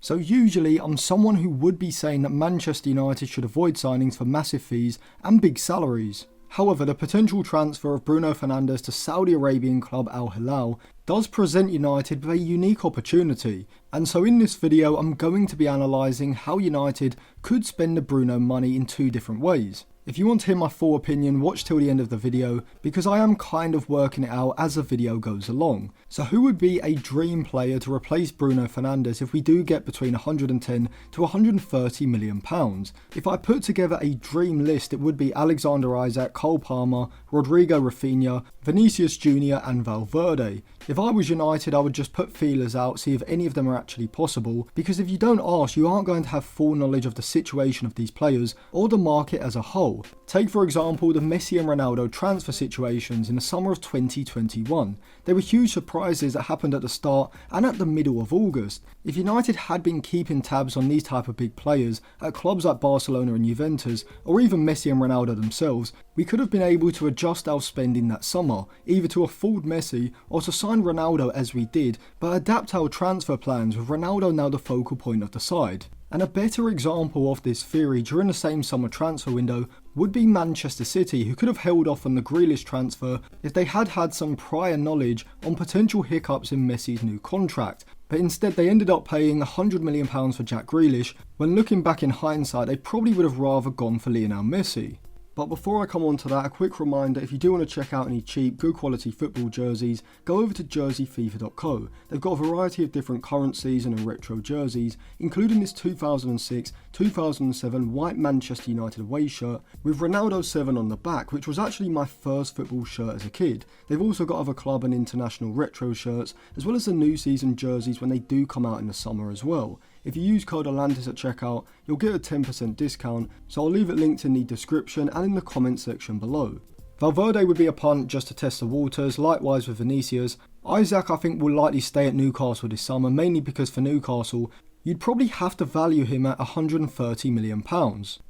So usually I'm someone who would be saying that Manchester United should avoid signings for massive fees and big salaries. However, the potential transfer of Bruno Fernandes to Saudi Arabian club al-Hilal does present United with a unique opportunity, and so in this video I'm going to be analysing how United could spend the Bruno money in two different ways. If you want to hear my full opinion, watch till the end of the video, because I am kind of working it out as the video goes along. So who would be a dream player to replace Bruno Fernandes if we do get between 110 to 130 million pounds? If I put together a dream list, it would be Alexander Isak, Cole Palmer, Rodrigo Rafinha, Vinicius Jr and Valverde. If I was United, I would just put feelers out, see if any of them are actually possible, because if you don't ask, you aren't going to have full knowledge of the situation of these players or the market as a whole. Take for example the Messi and Ronaldo transfer situations in the summer of 2021. There were huge surprises that happened at the start and at the middle of August. If United had been keeping tabs on these type of big players at clubs like Barcelona and Juventus, or even Messi and Ronaldo themselves, we could have been able to adjust our spending that summer, either to afford Messi or to sign Ronaldo as we did, but adapt our transfer plans with Ronaldo now the focal point of the side. And a better example of this theory during the same summer transfer window would be Manchester City, who could have held off on the Grealish transfer if they had had some prior knowledge on potential hiccups in Messi's new contract. But instead they ended up paying £100 million for Jack Grealish, when looking back in hindsight they probably would have rather gone for Lionel Messi. But before I come on to that, a quick reminder, if you do want to check out any cheap, good quality football jerseys, go over to jerseyfifa.co. They've got a variety of different current season and retro jerseys, including this 2006-2007 white Manchester United away shirt with Ronaldo 7 on the back, which was actually my first football shirt as a kid. They've also got other club and international retro shirts, as well as the new season jerseys when they do come out in the summer as well. If you use code Atlantis at checkout, you'll get a 10% discount, so I'll leave it linked in the description and in the comment section below. Valverde would be a punt just to test the waters, likewise with Vinicius. Isak I think will likely stay at Newcastle this summer, mainly because for Newcastle, you'd probably have to value him at £130 million.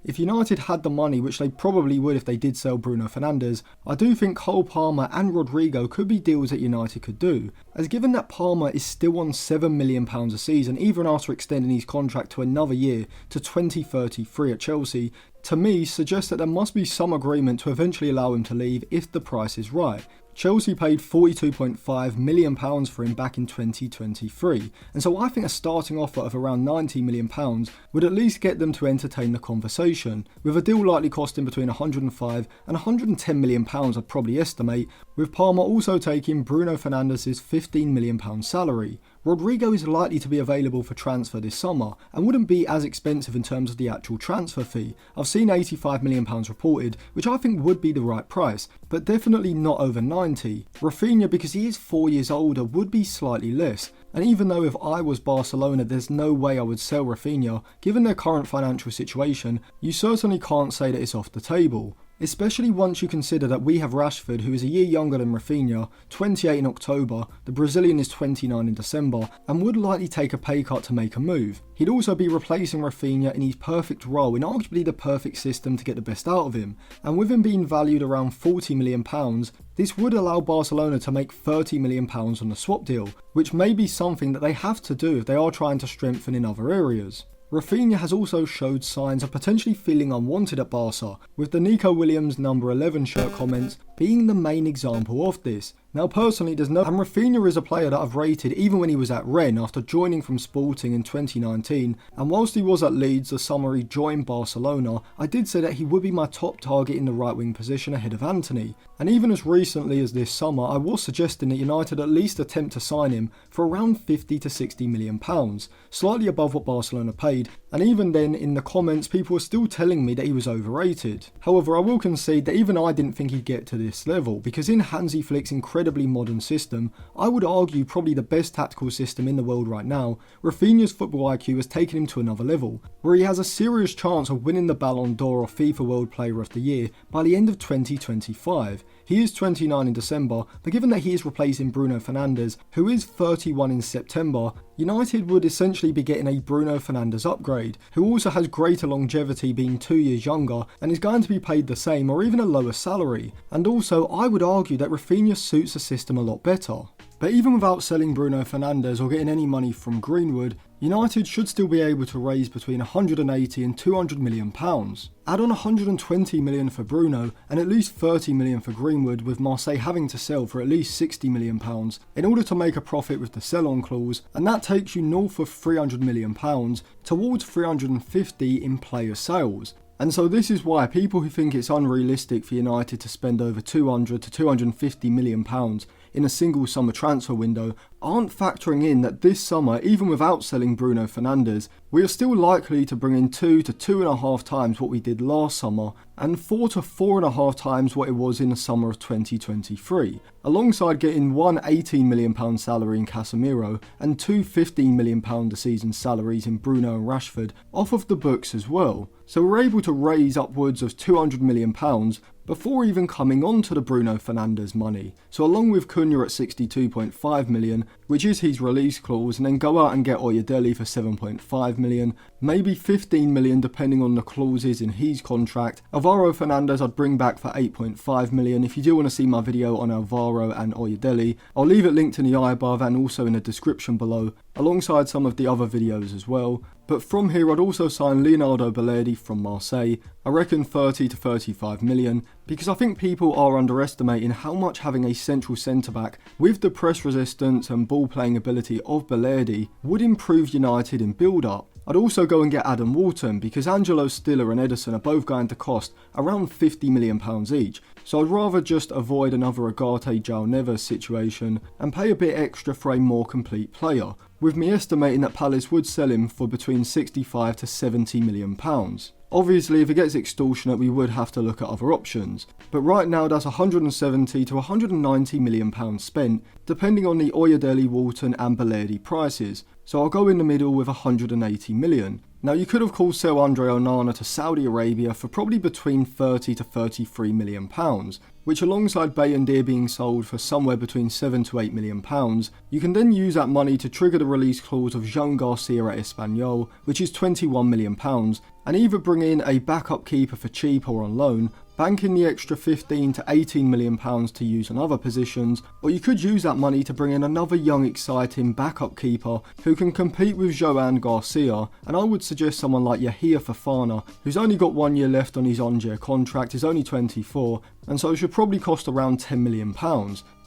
If United had the money, which they probably would if they did sell Bruno Fernandes, I do think Cole Palmer and Rodrigo could be deals that United could do, as given that Palmer is still on £7 million a season even after extending his contract to another year to 2033 at Chelsea, to me suggests that there must be some agreement to eventually allow him to leave if the price is right. Chelsea paid £42.5 million for him back in 2023, and so I think a starting offer of around £90 million would at least get them to entertain the conversation, with a deal likely costing between £105 and £110 million I'd probably estimate, with Palmer also taking Bruno Fernandes' £15 million salary. Rodrigo is likely to be available for transfer this summer and wouldn't be as expensive in terms of the actual transfer fee. I've seen £85 million reported, which I think would be the right price, but definitely not over 90. Rafinha, because he is 4 years older, would be slightly less. And even though if I was Barcelona there's no way I would sell Rafinha, given their current financial situation, you certainly can't say that it's off the table. Especially once you consider that we have Rashford, who is a year younger than Rafinha, 28 in October, the Brazilian is 29 in December, and would likely take a pay cut to make a move. He'd also be replacing Rafinha in his perfect role in arguably the perfect system to get the best out of him, and with him being valued around £40 million, this would allow Barcelona to make £30 million on the swap deal, which may be something that they have to do if they are trying to strengthen in other areas. Rafinha has also showed signs of potentially feeling unwanted at Barca, with the Nico Williams number 11 shirt comments being the main example of this. Now personally and Rafinha is a player that I've rated even when he was at Rennes after joining from Sporting in 2019, and whilst he was at Leeds the summer he joined Barcelona, I did say that he would be my top target in the right wing position ahead of Antony, and even as recently as this summer I was suggesting that United at least attempt to sign him for around £50 to £60 million, slightly above what Barcelona paid, and even then in the comments people were still telling me that he was overrated. However, I will concede that even I didn't think he'd get to this level, because in Hansi Flick's incredibly modern system, I would argue probably the best tactical system in the world right now, Rafinha's football IQ has taken him to another level, where he has a serious chance of winning the Ballon d'Or or FIFA World Player of the Year by the end of 2025. He is 29 in December, but given that he is replacing Bruno Fernandes, who is 31 in September, United would essentially be getting a Bruno Fernandes upgrade, who also has greater longevity being 2 years younger and is going to be paid the same or even a lower salary. And also, I would argue that Rafinha suits the system a lot better. But even without selling Bruno Fernandes or getting any money from Greenwood, United should still be able to raise between 180 and 200 million pounds. Add on 120 million for Bruno and at least 30 million for Greenwood, with Marseille having to sell for at least 60 million pounds in order to make a profit with the sell-on clause, and that takes you north of 300 million pounds towards 350 in player sales. And so this is why people who think it's unrealistic for United to spend over 200 to 250 million pounds in a single summer transfer window aren't factoring in that this summer, even without selling Bruno Fernandes, we are still likely to bring in 2 to 2.5 times what we did last summer and 4 to 4.5 times what it was in the summer of 2023, alongside getting one £18 million salary in Casemiro and two £15 million a season salaries in Bruno and Rashford off of the books as well. So we're able to raise upwards of £200 million before even coming on to the Bruno Fernandes money. So along with Cunha at 62.5 million, which is his release clause, and then go out and get Oyedele for 7.5 million, maybe 15 million depending on the clauses in his contract. Alvaro Fernandes I'd bring back for 8.5 million. If you do want to see my video on Alvaro and Oyedele, I'll leave it linked in the eye above and also in the description below, alongside some of the other videos as well. But from here I'd also sign Leonardo Balerdi from Marseille, I reckon 30 to 35 million, because I think people are underestimating how much having a central centre-back with the press resistance and ball playing ability of Balerdi would improve United in build-up. I'd also go and get Adam Walton, because Angelo Stiller and Ederson are both going to cost around £50 million each, so I'd rather just avoid another Agate João Neves situation and pay a bit extra for a more complete player, with me estimating that Palace would sell him for between 65 to 70 million pounds. Obviously if it gets extortionate we would have to look at other options, but right now that's 170 to 190 million pounds spent, depending on the Oyedele, Walton and Balerdi prices, so I'll go in the middle with 180 million. Now you could of course sell Andre Onana to Saudi Arabia for probably between 30 to 33 million pounds, which alongside Bayindir being sold for somewhere between 7 to 8 million pounds, you can then use that money to trigger the release clause of João Garcia at Espanyol, which is 21 million pounds, and either bring in a backup keeper for cheap or on loan, banking the extra 15 to 18 million pounds to use on other positions, or you could use that money to bring in another young exciting backup keeper who can compete with João Garcia, and I would suggest someone like Yahia Fofana, who's only got 1 year left on his Angers contract, is only 24, and so should probably cost around £10 million.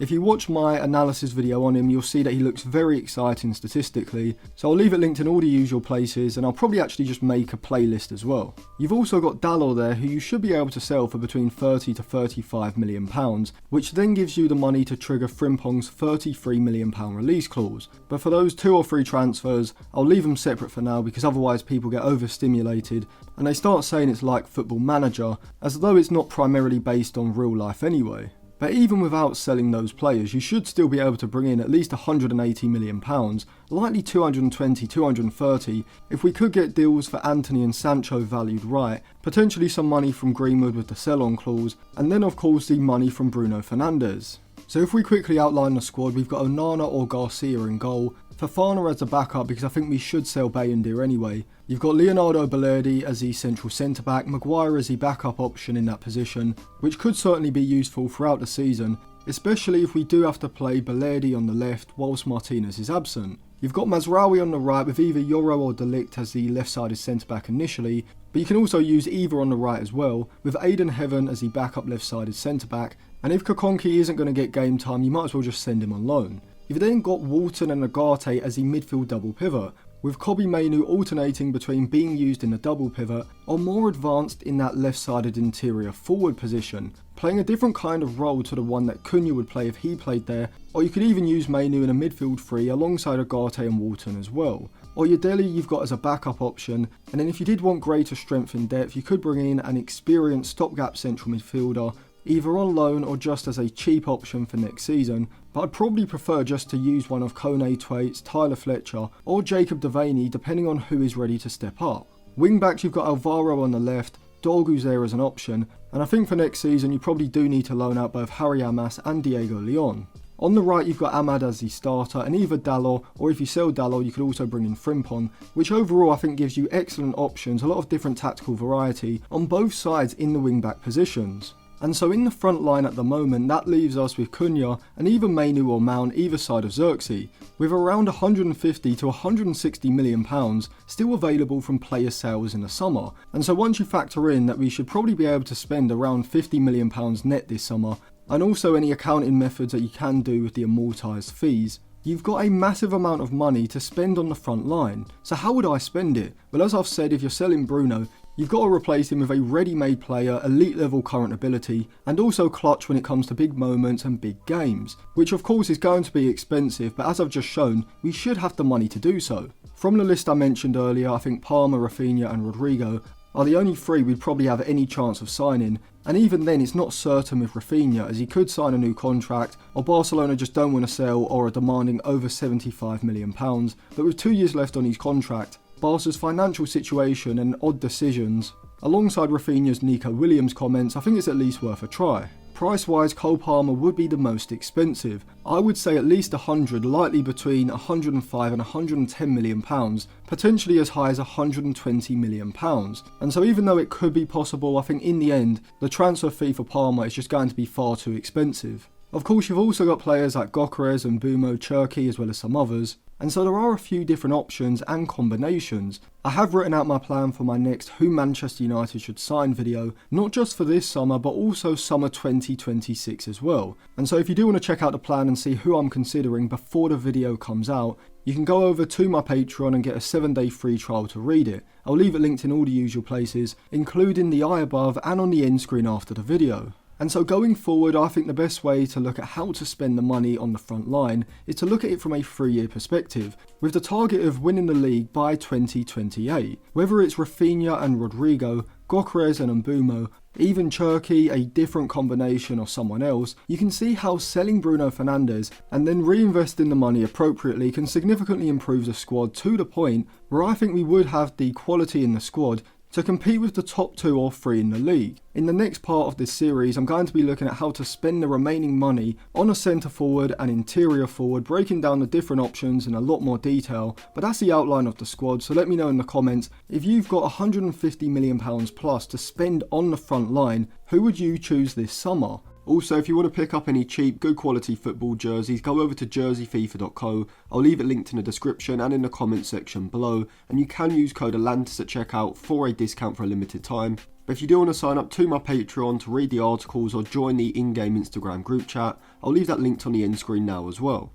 If you watch my analysis video on him, you'll see that he looks very exciting statistically, so I'll leave it linked in all the usual places, and I'll probably actually just make a playlist as well. You've also got Dalot there, who you should be able to sell for between 30 to 35 million pounds, which then gives you the money to trigger Frimpong's 33 million pound release clause. But for those 2 or 3 transfers, I'll leave them separate for now, because otherwise people get overstimulated and they start saying it's like Football Manager, as though it's not primarily based on real life anyway. But even without selling those players, you should still be able to bring in at least 180 million pounds, likely 220, 230, if we could get deals for Anthony and Sancho valued right, potentially some money from Greenwood with the sell-on clause, and then of course the money from Bruno Fernandes. So if we quickly outline the squad, we've got Onana or Garcia in goal, Fofana as a backup because I think we should sell Bayindir anyway. You've got Leonardo Balerdi as the central centre-back, Maguire as the backup option in that position, which could certainly be useful throughout the season, especially if we do have to play Balerdi on the left whilst Martinez is absent. You've got Mazraoui on the right with either Yoro or De Ligt as the left-sided centre-back initially, but you can also use either on the right as well, with Aidan Heaven as the backup left-sided centre-back, and if Kokonki isn't going to get game time, you might as well just send him on loan. You've then got Walton and Agate as the midfield double pivot, with Kobbie Mainoo alternating between being used in the double pivot or more advanced in that left-sided interior forward position, playing a different kind of role to the one that Cunha would play if he played there, or you could even use Mainoo in a midfield three alongside Agate and Walton as well. Oyedele you've got as a backup option, and then if you did want greater strength in depth, you could bring in an experienced stopgap central midfielder, either on loan or just as a cheap option for next season, but I'd probably prefer just to use one of Kone Twaits, Tyler Fletcher or Jacob Devaney depending on who is ready to step up. Wing backs you've got Alvaro on the left, Dorgu's there as an option, and I think for next season you probably do need to loan out both Harry Amas and Diego Leon. On the right you've got Ahmad as the starter and either Dalot, or if you sell Dalot you could also bring in Frimpong, which overall I think gives you excellent options, a lot of different tactical variety on both sides in the wing back positions. And so in the front line at the moment, that leaves us with Cunha and either Mainu or Mount either side of Xerxes, with around 150 to 160 million pounds still available from player sales in the summer. And so once you factor in that we should probably be able to spend around 50 million pounds net this summer, and also any accounting methods that you can do with the amortised fees, you've got a massive amount of money to spend on the front line. So how would I spend it? Well, as I've said, if you're selling Bruno, you've got to replace him with a ready-made player, elite level current ability, and also clutch when it comes to big moments and big games, which of course is going to be expensive, but as I've just shown, we should have the money to do so. From the list I mentioned earlier, I think Palmer, Rafinha and Rodrigo are the only three we'd probably have any chance of signing, and even then it's not certain with Rafinha, as he could sign a new contract, or Barcelona just don't want to sell or are demanding over £75 million, but with 2 years left on his contract, Barca's financial situation and odd decisions, alongside Rafinha's Nico Williams comments, I think it's at least worth a try. Price-wise, Cole Palmer would be the most expensive. I would say at least 100, likely between 105 and 110 million pounds, potentially as high as 120 million pounds. And so even though it could be possible, I think in the end, the transfer fee for Palmer is just going to be far too expensive. Of course, you've also got players like Goalkeeper and Bumo, Cherki, as well as some others, and so there are a few different options and combinations. I have written out my plan for my next Who Manchester United Should Sign video, not just for this summer but also summer 2026 as well. And so if you do want to check out the plan and see who I'm considering before the video comes out, you can go over to my Patreon and get a 7-day free trial to read it. I'll leave it linked in all the usual places, including the eye above and on the end screen after the video. And so going forward, I think the best way to look at how to spend the money on the front line is to look at it from a 3-year perspective, with the target of winning the league by 2028. Whether it's Rafinha and Rodrigo, Gokrez and Mbumo, even Cherki, a different combination or someone else, you can see how selling Bruno Fernandes and then reinvesting the money appropriately can significantly improve the squad to the point where I think we would have the quality in the squad to compete with the top 2 or 3 in the league. In the next part of this series, I'm going to be looking at how to spend the remaining money on a centre forward and interior forward, breaking down the different options in a lot more detail, but that's the outline of the squad, so let me know in the comments, if you've got £150 million plus to spend on the front line, who would you choose this summer? Also, if you want to pick up any cheap, good quality football jerseys, go over to jerseyfifa.co. I'll leave it linked in the description and in the comments section below, and you can use code Atlantis at checkout for a discount for a limited time. But if you do want to sign up to my Patreon to read the articles or join the in-game Instagram group chat, I'll leave that linked on the end screen now as well.